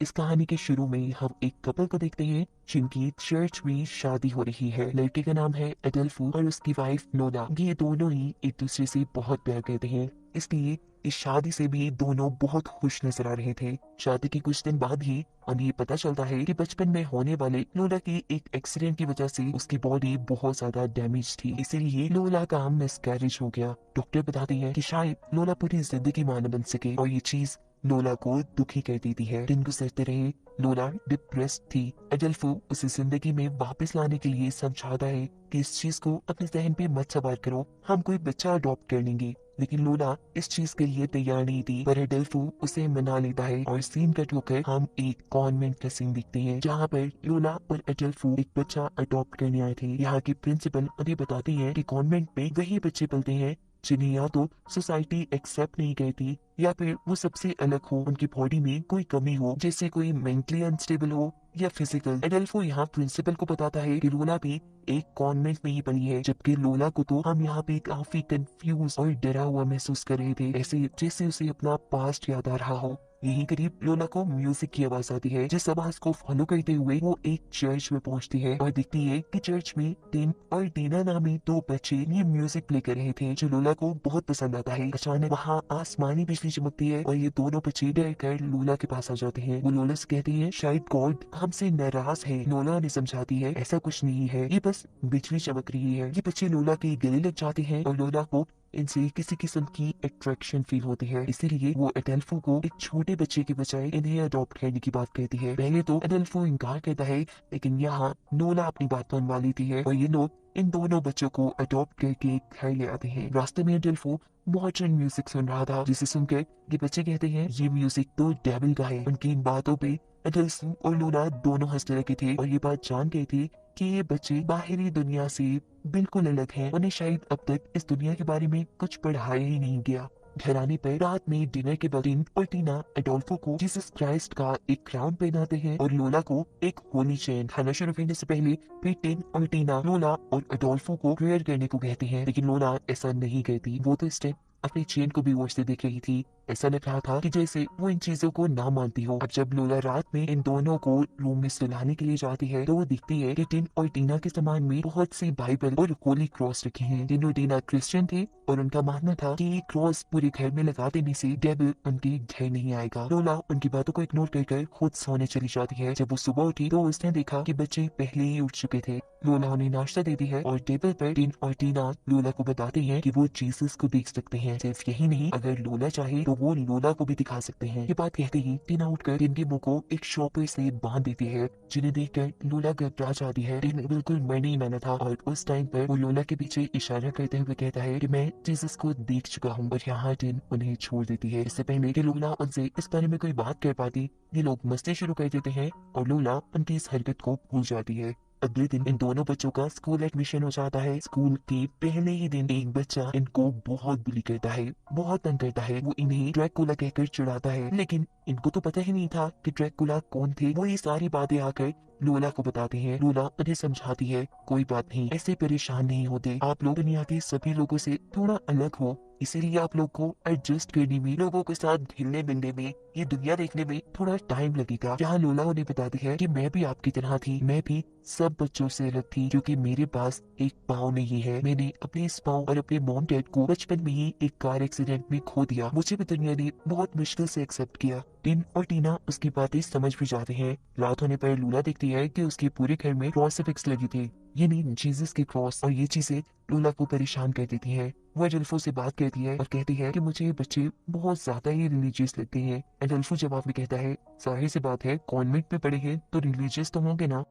इस कहानी के शुरू में हम एक कपल को देखते हैं जिनकी चर्च में शादी हो रही है। लड़के का नाम है एडल्फो और उसकी वाइफ नोना। ये दोनों ही एक दूसरे से बहुत प्यार करते हैं, इसलिए इस शादी से भी दोनों बहुत खुश नजर आ रहे थे। शादी के कुछ दिन बाद ही हमें ये पता चलता है कि बचपन में होने वाले लोला की एक एक्सीडेंट की वजह से उसकी बॉडी बहुत ज्यादा डैमेज थी, इसीलिए लोला का मिसकैरेज हो गया। डॉक्टर बताते हैं कि शायद लोला पूरी जिंदगी मां न बन सके और ये चीज लोला को दुखी कर देती है। दिन गुजरते रहे, लोला डिप्रेस्ड थी। एडल्फो उसे जिंदगी में वापस लाने के लिए समझाता है कि इस चीज को अपने जहन पे मत सवार करो, हम कोई बच्चा अडॉप्ट कर लेंगे। लेकिन लोला इस चीज के लिए तैयार नहीं थी, पर एडल्फो उसे मना लेता है और सीन कट होकर हम एक कॉन्वेंट का सीन देखते हैं जहाँ पर लोला और एडल्फो एक बच्चा अडॉप्ट करने आए थे। यहाँ की प्रिंसिपल उन्हें बताती है कि कॉन्वेंट में वही बच्चे पलते हैं जिन्हें या तो सोसाइटी एक्सेप्ट नहीं करती या फिर वो सबसे अलग हो, उनकी बॉडी में कोई कमी हो, जैसे कोई मेंटली अनस्टेबल हो या फिजिकल। एडल्फो यहाँ प्रिंसिपल को बताता है कि लोला भी एक कॉन्वेंट में ही पली है, जबकि लोला को तो हम यहाँ पे काफी कंफ्यूज और डरा हुआ महसूस कर रहे थे, ऐसे जैसे उसे अपना पास्ट याद आ रहा हो। यहीं करीब लोला को म्यूजिक की आवाज आती है, जिस आवाज को फॉलो करते हुए वो एक चर्च में पहुंचती है और दिखती है कि चर्च में टिम और टीना नामी दो बच्चे ये म्यूजिक प्ले कर रहे थे, जो लोला को बहुत पसंद आता है। अचानक वहाँ आसमानी बिजली चमकती है और ये दोनों बच्चे डर कर लोला के पास आ जाते हैं। वो लोला से कहते हैं शायद गॉड हमसे नाराज है। लोला ने समझाती है ऐसा कुछ नहीं है, ये बस बिजली चमक रही है। ये बच्चे लोला के गले लग जाते हैं और लोला को इनसे किसी किस्म की अट्रैक्शन फील होती है, इसीलिए वो एडल्फो को एक छोटे बच्चे के बजाय इन्हें अडॉप्ट करने की बात कहती है। पहले तो एडल्फो इनकार करता है, लेकिन यहाँ नोला अपनी बात मान लेती है और ये लोग इन दोनों बच्चों को अडॉप्ट करके घर ले आते हैं। रास्ते में एडल्फो मॉडर्न म्यूजिक सुन रहा था, जिसे सुनकर ये बच्चे कहते हैं ये म्यूजिक तो डेविल का है। उनकी इन बातों पे एडल्फो और नोला दोनों हंसने लगे थे और ये बात जान गए थे कि ये बच्चे बाहरी दुनिया से बिल्कुल अलग हैं। उन्हें शायद अब तक इस दुनिया के बारे में कुछ पढ़ाया ही नहीं गया। घर आने पर रात में डिनर के बाद टिन और टीना एडोल्फो को जीसस क्राइस्ट का एक क्राउन पहनाते हैं और लोला को एक होली चेन। खाना शुरू करने से पहले फिर टिन और टीना लोला और एडोल्फो को प्रेयर करने को कहते हैं, लेकिन लोला ऐसा नहीं कहती। वो तो इस टाइम अपनी चेन को भी गौर से देख रही थी। ऐसा लग रहा था कि जैसे वो इन चीजों को ना मानती हो। अब जब लोला रात में इन दोनों को रूम में सुलाने के लिए जाती है तो वो दिखती है कि टिन और टीना के सामान में बहुत सी बाइबल और होली क्रॉस रखे हैं। टिन और टीना क्रिश्चियन थे और उनका मानना था कि क्रॉस पूरे घर में लगा देने से डेविल उनके घर नहीं आएगा। लोला उनकी बातों को इग्नोर कर खुद सोने चली जाती है। जब वो सुबह उठी तो उसने देखा कि बच्चे पहले ही उठ चुके थे। लोला उन्हें नाश्ता देती है और टेबल पर टिन और टीना लोला को बताती हैं कि वो जीसस को देख सकते हैं। सिर्फ यही नहीं, अगर लोला चाहे तो वो लोला को भी दिखा सकते हैं। ये बात कहते ही टीना उठकर टिन के मुंह को एक शॉपर से बांध देती है, जिन्हें देखकर लोला घबरा जाती है। टिन बिल्कुल मैं नहीं माना था और उस टाइम पर वो लोला के पीछे इशारा करते हुए कहता है कि मैं जीसस को देख चुका हूँ, और यहाँ टिन उन्हें छोड़ देती है। इससे पहले कि लोला उनसे इस बारे में कोई बात कर पाती, ये लोग मस्ती शुरू कर देते हैं और लोला उनकी इस हरकत को भूल जाती है। अगले दिन इन दोनों बच्चों का स्कूल एडमिशन हो जाता है। स्कूल के पहले ही दिन एक बच्चा इनको बहुत बुली करता है, बहुत तंग करता है। वो इन्हें ड्रैकुला कहकर चिढ़ाता है, लेकिन इनको तो पता ही नहीं था कि ड्रैकुला कौन थे। वो ये सारी बातें आकर लोला को बताते हैं। लोला उन्हें समझाती है कोई बात नहीं, ऐसे परेशान नहीं होते, आप लोग दुनिया के सभी लोगों से थोड़ा अलग हो, इसीलिए आप लोग को एडजस्ट करने में, लोगों के साथ घुलने मिलने में, ये दुनिया देखने में थोड़ा टाइम लगेगा। यहाँ लोला उन्हें बताती है कि मैं भी आपकी तरह थी, मैं भी सब बच्चों से अलग थी, क्योंकि मेरे पास एक पाँव नहीं है। मैंने अपने इस पाँव और अपने मॉम डैड को बचपन में ही एक कार एक्सीडेंट में खो दिया। मुझे भी दुनिया ने बहुत मुश्किल से एक्सेप्ट किया। टिन और टीना उसकी बातें समझ भी जाते हैं। रात होने पर लूला देखती है कि उसके पूरे घर में क्रॉसिफिक्स लगी थी, ये नहीं जीसस के क्रॉस, और ये चीजें लूला को परेशान कर देती हैं। वो एडल्फो से बात करती है और कहती है कि मुझे ये बच्चे बहुत ज्यादा ही रिलीजियस लगते हैं। एडल्फो जवाब में कहता है जाहिर सी बात है, कॉन्वेंट में पढ़े हैं तो रिलीजियस तो होंगे ना।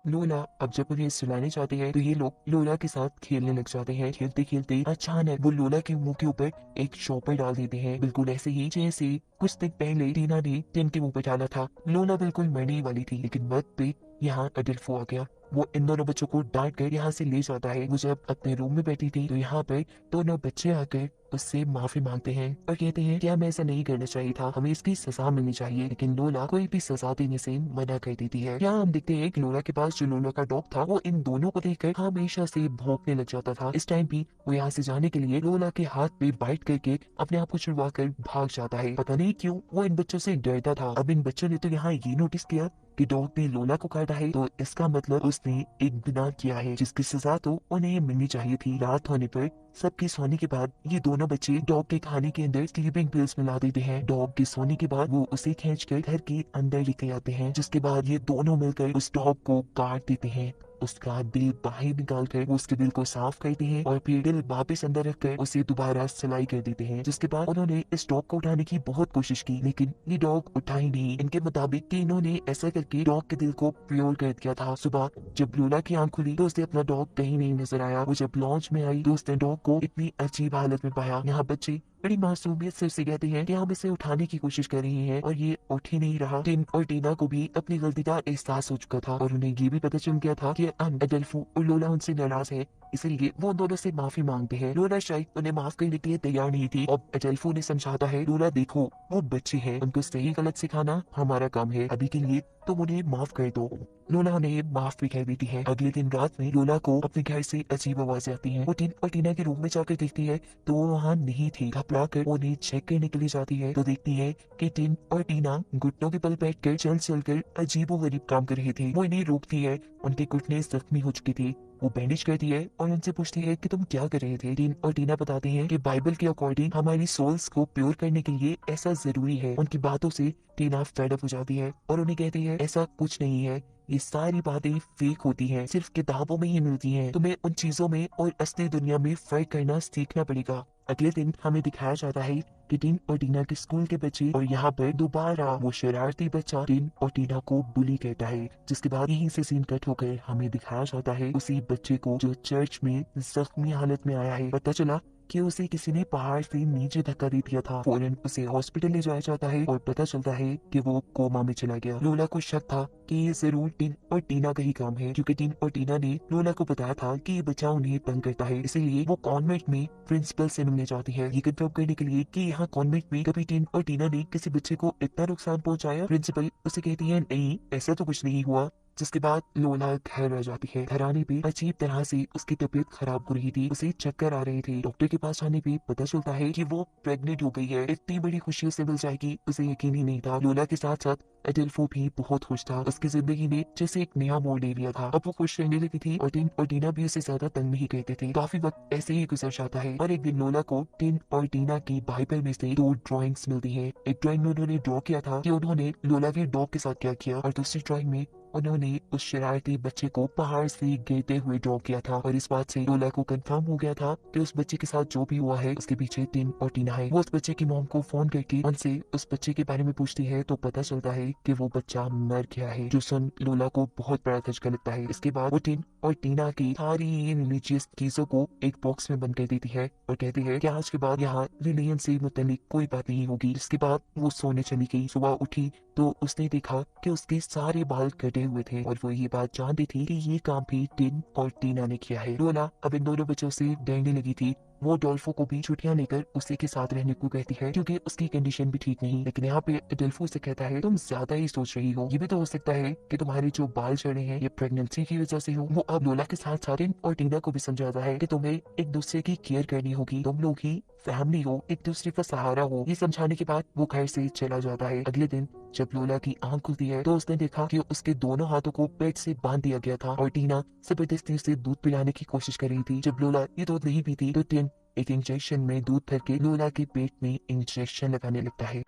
लोला अब जब उन्हें सुलाने जाते हैं तो ये लोग लोला के साथ खेलने लग जाते हैं। खेलते खेलते अचानक वो लोला के मुंह के ऊपर एक शॉपर डाल देते हैं, बिल्कुल ऐसे ही जैसे कुछ दिन पहले टीना ने टिन के मुंह पे डाला था। लोला बिल्कुल मरने ही वाली थी, लेकिन वक्त पे यहाँ एडल्फो आ गया। वो इन दोनों बच्चों को डांट कर यहाँ से ले जाता है। वो जब अपने रूम में बैठी थी तो यहाँ पर दोनों बच्चे आकर उससे माफी मांगते हैं और कहते हैं कि हमें ऐसा नहीं करना चाहिए था, हमें इसकी सजा मिलनी चाहिए। लेकिन लोला कोई भी सजा देने से मना कर देती है। यहाँ हम देखते हैं कि लोला के पास जो लोला का डॉग था वो इन दोनों को देखकर हमेशा से भौंकने लग जाता था। इस टाइम भी वो यहाँ से जाने के लिए लोला के हाथ पे बाइट करके अपने आप को छुड़वा कर भाग जाता है। पता नहीं क्यों वो इन बच्चों से डरता था। अब इन बच्चों ने तो यहाँ ये नोटिस किया कि डॉग ने लोला को काटा है, तो इसका मतलब उसने एक गुनाह किया है जिसकी सजा तो उन्हें मिलनी चाहिए थी। रात होने पर सबके सोने के बाद ये दोनों बच्चे डॉग के खाने के अंदर स्लीपिंग पिल्स मिला देते हैं। डॉग के सोने के बाद वो उसे खींचकर घर के अंदर लेके आते हैं, जिसके बाद ये दोनों मिलकर उस डॉग को काट देते हैं। उसका दिल बाहर निकाल कर वो उसके दिल को साफ करते हैं और फिर दिल वापस अंदर रखकर उसे दोबारा सिलाई कर देते हैं। जिसके बाद उन्होंने इस डॉग को उठाने की बहुत कोशिश की, लेकिन ये डॉग उठा ही नहीं। इनके मुताबिक कि इन्होंने ऐसा करके डॉग के दिल को प्योर कर दिया था। सुबह जब लोला की आंख खुली तो उसे अपना डॉग कहीं नहीं नजर आया। वो जब लॉन्च में आई तो उसने डॉग को इतनी अजीब हालत में पाया। यहाँ बच्चे बड़ी मासूमियत से उसे कहते हैं कि हम इसे उठाने की कोशिश कर रहे हैं और ये उठ ही नहीं रहा। टिन और टीना को भी अपनी गलती का एहसास हो चुका था और उन्हें ये भी पता चल गया था कि अडल्फो और लोला उनसे नाराज है, इसलिए वो दोनों से माफी मांगते हैं। लोला शायद उन्हें माफ करने के लिए तैयार नहीं थी। अब अडल्फो ने समझाता है, लोला देखो वो बच्चे हैं, उनको सही गलत सिखाना हमारा काम है, अभी के लिए तो उन्हें माफ कर दो। लोला उन्हें माफ भी कर देती है। अगले दिन रात में लोला को अपने घर से अजीब आवाजें आती हैं। वो टिन और टीना के रूम में जाकर देखती है तो वो वहाँ नहीं थी। घबरा कर वो उन्हें चेक करने के लिए जाती है तो देखती है कि टिन और टीना घुटनों के बल बैठ कर चल चल कर अजीबोगरीब काम कर रहे थे। वो इन्हें रोकती है, उनके घुटने जख्मी हो चुके थे। वो बैंडेज करती है और उनसे पूछती है कि तुम क्या कर रहे थे। टिन और टीना बताते हैं कि बाइबल के अकॉर्डिंग हमारी सोल्स को प्योर करने के लिए ऐसा जरूरी है। उनकी बातों से टीना फेड अप हो जाती है और उन्हें कहती है ऐसा कुछ नहीं है, ये सारी बातें फेक होती हैं, सिर्फ किताबों में ही मिलती हैं। तुम्हें उन चीजों में और असली दुनिया में फर्क करना सीखना पड़ेगा। अगले दिन हमें दिखाया जाता है कि टिन और टीना के स्कूल के बच्चे और यहाँ पर दोबारा वो शरारती बच्चा टिन और टीना को बुली कहता है। जिसके बाद यहीं से सीन कट होकर हमें दिखाया जाता है उसी बच्चे को जो चर्च में जख्मी हालत में आया है। पता चला कि उसे किसी ने पहाड़ से नीचे धक्का दे दिया था। फौरन उसे हॉस्पिटल ले जाया जाता है और पता चलता है कि वो कोमा में चला गया। लोला को शक था कि ये जरूर टिन और टीना का ही काम है, क्योंकि टिन और टीना ने लोला को बताया था कि ये बच्चा उन्हें तंग करता है। इसीलिए वो कॉन्वेंट में प्रिंसिपल से मिलने जाती है, ये कंफर्म करने के लिए कि यहाँ कॉन्वेंट में कभी टिन और टीना ने किसी बच्चे को इतना नुकसान पहुंचाया। प्रिंसिपल उसे कहती है नहीं, ऐसा तो कुछ नहीं हुआ। जिसके बाद लोला घर आ जाती है। घर आने पे अजीब तरह से उसकी तबीयत खराब हो रही थी, उसे चक्कर आ रहे थे। डॉक्टर के पास आने पे पता चलता है कि वो प्रेग्नेंट हो गई है। इतनी बड़ी खुशी उसे मिल जाएगी उसे यकीन ही नहीं था। लोला के साथ साथ एडल्फो भी बहुत खुश था। उसकी जिंदगी ने जैसे एक नया मोड़ ले लिया था। अब वो खुश रहने लगी थी और टिन और टीना भी उसे ज्यादा तंग नहीं करते थे। काफी वक्त ऐसे ही गुजर जाता है और एक दिन लोला को टिन और टीना की बाइबल में से 2 ड्राइंग्स मिलती है। एक ड्राइंग में उन्होंने ड्रॉ किया था कि उन्होंने लोला के डॉग के साथ क्या किया, और दूसरी ड्राइंग में उन्होंने उस शरारती बच्चे को पहाड़ से गिरते हुए ड्रॉ किया था। और इस बात से लोला को कंफर्म हो गया था कि उस बच्चे के साथ जो भी हुआ है उसके पीछे टिन और टीना है। वो उस बच्चे की मॉम को फोन करके उनसे उस बच्चे के बारे में पूछती है तो पता चलता है कि वो बच्चा मर गया है, जो सुन लोला को बहुत बड़ा धचका लगता है। इसके बाद वो टिन और टीना की सारी रिलीजियस चीजों को एक बॉक्स में बंद कर देती है और कहती है कि आज के बाद यहाँ रिलीजन से मुतालिक कोई बात नहीं होगी। इसके बाद वो सोने चली गई। सुबह उठी तो उसने देखा कि उसके सारे बाल कटे हुए थे और वो ये बात जानती थी कि ये काम भी टिन और टीना ने किया है। लोला अब इन दोनों बच्चों से डरने लगी थी। वो डोल्फो को भी छुट्टियां लेकर उसी के साथ रहने को कहती है, क्योंकि उसकी कंडीशन भी ठीक नहीं। लेकिन यहाँ पे डोल्फो से कहता है तुम ज्यादा ही सोच रही हो, ये भी तो हो सकता है कि तुम्हारे जो बाल झड़े हैं ये प्रेगनेंसी की वजह से हो। वो अब लोला के साथ साथ टिन और टीना को भी समझाता है कि तुम्हें एक दूसरे की केयर करनी होगी, तुम लोग ही फैमिली हो, एक दूसरे का सहारा हो। ये समझाने के बाद वो घर से चला जाता है। अगले दिन जब लोला की आंख खुलती है तो उसने देखा कि उसके दोनों हाथों को पेट से बांध दिया गया था और टीना जबरदस्ती उसे दूध पिलाने की कोशिश कर रही थी। जब लोला ये दूध नहीं पीती तो टिन एक इंजेक्शन में दूध भर के लोला के पेट में इंजेक्शन लगाने लगता है।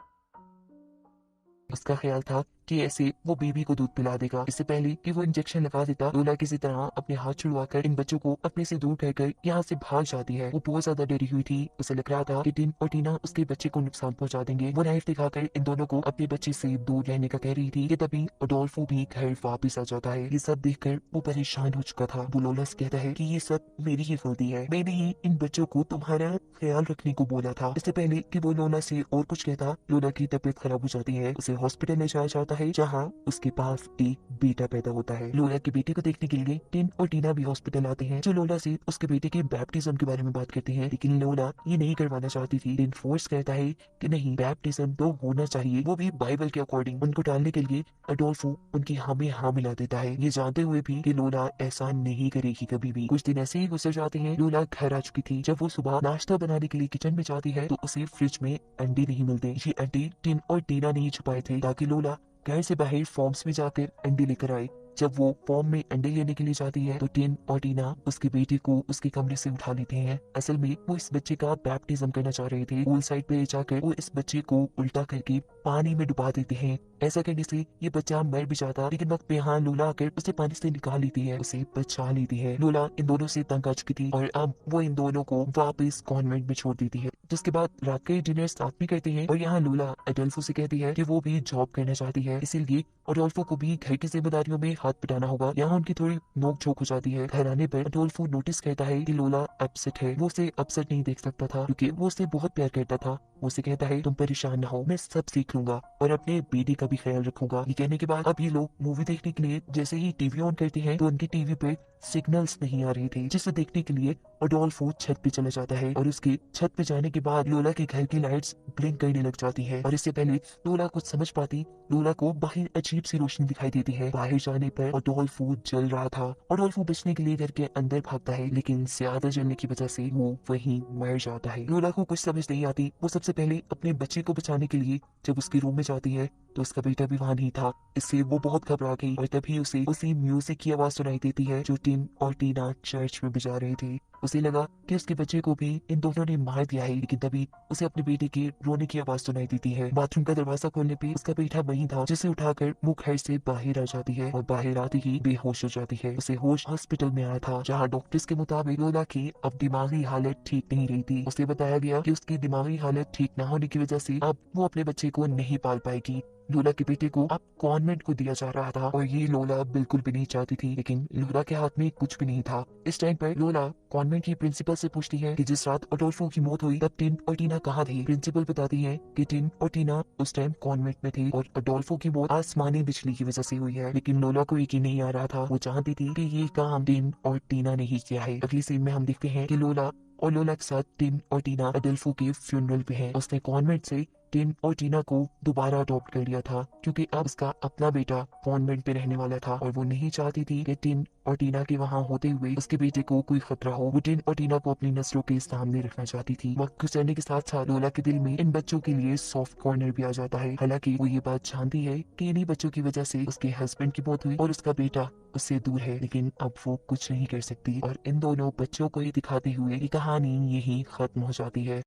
उसका ख्याल था कि ऐसे वो बेबी को दूध पिला देगा। इससे पहले कि वो इंजेक्शन लगा देता, लोला किसी तरह अपने हाथ छुड़वाकर इन बच्चों को अपने से दूर रहकर यहाँ से भाग जाती है। वो बहुत ज्यादा डरी हुई थी। उसे लग रहा था कि टिन और टीना उसके बच्चे को नुकसान पहुंचा देंगे। वो नाइफ दिखाकर इन दोनों को अपने बच्चे से दूर रहने का कह रही थी कि तभी अडोल्फो भी घर वापस आ जाता है। ये सब देखकर वो परेशान हो चुका था। वो लोला से कहता है कि ये सब मेरी ही गलती है, मैंने ही इन बच्चों को तुम्हारा ख्याल रखने को बोला था। इससे पहले कि वो लोला से और कुछ कहता, लोला की तबीयत खराब हो जाती है। उसे हॉस्पिटल ले जाया जाता है जहाँ उसके पास एक बेटा पैदा होता है। लोला के बेटे को देखने के लिए टिन और टीना भी हॉस्पिटल आते हैं, जो लोला से उसके बेटे के बैप्टिज्म के बारे में बात करते हैं, लेकिन लोला ये नहीं करवाना चाहती थी। टिन फोर्स कहता है कि नहीं, बैप्टिज्म तो होना चाहिए, वो भी बाइबल के अकॉर्डिंग। उनको टालने के लिए अडोल्फो उनकी हाँ में हाँ मिला देता है, ये जानते हुए भी कि लोला ऐसा नहीं करेगी कभी भी। कुछ दिन ऐसे ही गुजर जाते हैं। लोला घर आ चुकी थी। जब वो सुबह नाश्ता बनाने के लिए किचन में जाती है तो उसे फ्रिज में अंडे नहीं मिलते। ये अंडे टिन और टीना ने ही छुपाए थे ताकि लोला घर से बाहर फॉर्म्स में जाकर अंडे लेकर आए। जब वो फॉर्म में अंडे लेने के लिए जाती है तो टिन और टीना उसके बेटे को उसके कमरे से उठा लेते हैं। असल में वो इस बच्चे का बैप्टिज्म करना चाह रहे थे। पूल साइड पे ले जाकर वो इस बच्चे को उल्टा करके पानी में डुबा देते हैं। ऐसा करने से ये बच्चा मर भी जाता, लेकिन वक्त पे यहाँ लोला आकर उसे पानी से निकाल लेती है, उसे बचा लेती है। लोला इन दोनों से तंग आ चुकी थी और अब वो इन दोनों को वापस कॉन्वेंट में छोड़ देती है, जिसके बाद रात के डिनर साथ भी करते हैं। और यहाँ लोला अडोल्फो से कहती है कि वो भी जॉब करना चाहती है, इसीलिए अडोल्फो को भी घर की जिम्मेदारियों में हाथ बटाना होगा। यहाँ उनकी थोड़ी नोक झोंक हो जाती है। घर आने पर अडोल्फो नोटिस करता है कि लोला अपसेट है। वो उसे अपसेट नहीं देख सकता था क्योंकि वो उसे बहुत प्यार करता था। वो उसे कहता है तुम परेशान ना हो, मैं सब सीख लूंगा और अपने बेटे का भी ख्याल रखूंगा। ये कहने के बाद अब ये लोग मूवी देखने के लिए जैसे ही टीवी ऑन करते हैं तो उनकी टीवी पे सिग्नल्स नहीं आ रहे थे, जिसे देखने के लिए अडोल्फो छत पे चला जाता है और उसके छत पे जाने के बाद लोला के घर की लाइट्स ब्लिंक करने लग जाती है। और इससे पहले लोला कुछ समझ पाती, लोला को बाहर अजीब सी रोशनी दिखाई देती है। बाहर जाने पर अडोल्फो जल रहा था। अडोल्फो बचने के लिए घर के अंदर भागता है, लेकिन ज्यादा जलने की वजह से वो वहीं मर जाता है। लोला को कुछ समझ नहीं आती। वो सबसे पहले अपने बच्चे को बचाने के लिए जब उसके रूम में जाती है तो उसका बेटा भी वहां नहीं था। इससे वो बहुत घबरा गई और तभी उसे उसी म्यूजिक की आवाज सुनाई देती है जो टिन और टीना चर्च में बजा रहे थे। उसे लगा कि उसके बच्चे को भी इन दोनों ने मार दिया है, लेकिन तभी उसे अपने बेटे के रोने की आवाज सुनाई देती है। बाथरूम का दरवाजा खोलने पे उसका बेटा वहीं था, जिसे उठाकर वो घर से बाहर आ जाती है और बाहर आते ही बेहोश हो जाती है। उसे होश हॉस्पिटल में आया था, जहाँ डॉक्टर्स के मुताबिक लोला की अब दिमागी हालत ठीक नहीं रही थी। उसे बताया गया कि उसकी दिमागी हालत ठीक न होने की वजह से अब वो अपने बच्चे को नहीं पाल पाएगी। लोला के बेटे को अब कॉन्वेंट को दिया जा रहा था और ये लोला बिल्कुल भी नहीं चाहती थी, लेकिन लोला के हाथ में कुछ भी नहीं था। इस टाइम पर लोला कॉन्वेंट की प्रिंसिपल से पूछती है कि जिस रात अडोल्फो की मौत हुई तब टिन और टीना कहाँ थी। प्रिंसिपल बताती है कि टिन और टीना उस टाइम कॉन्वेंट में थे और अडोल्फो की मौत आसमानी बिजली की वजह से हुई है। लेकिन लोला को यकीन नहीं आ रहा था। वो चाहती थी कि ये काम टिन और टीना ने ही किया है। अगली सीन में हम देखते हैं कि लोला और लोला के साथ टिन और टीना अडोल्फो के फ्यूनरल पे हैं। उसने कॉन्वेंट से टिन और टीना को दोबारा अडॉप्ट कर लिया था क्योंकि अब उसका अपना बेटा कॉन्वेंट पे रहने वाला था और वो नहीं चाहती थी कि टिन और टीना के वहां होते हुए उसके बेटे को कोई खतरा हो। वो टिन और टीना को अपनी नस्लों के सामने रखना चाहती थी। वक्त गुजरने के साथ साथ लोला के दिल में इन बच्चों के लिए सॉफ्ट कॉर्नर भी आ जाता है। हालांकि वो ये बात जानती है कि इन्हीं बच्चों की वजह से उसके हस्बैंड की मौत हुई और उसका बेटा उससे दूर है, लेकिन अब वो कुछ नहीं कर सकती और इन दोनों बच्चों को ही दिखाते हुए ये कहानी यही खत्म हो जाती है।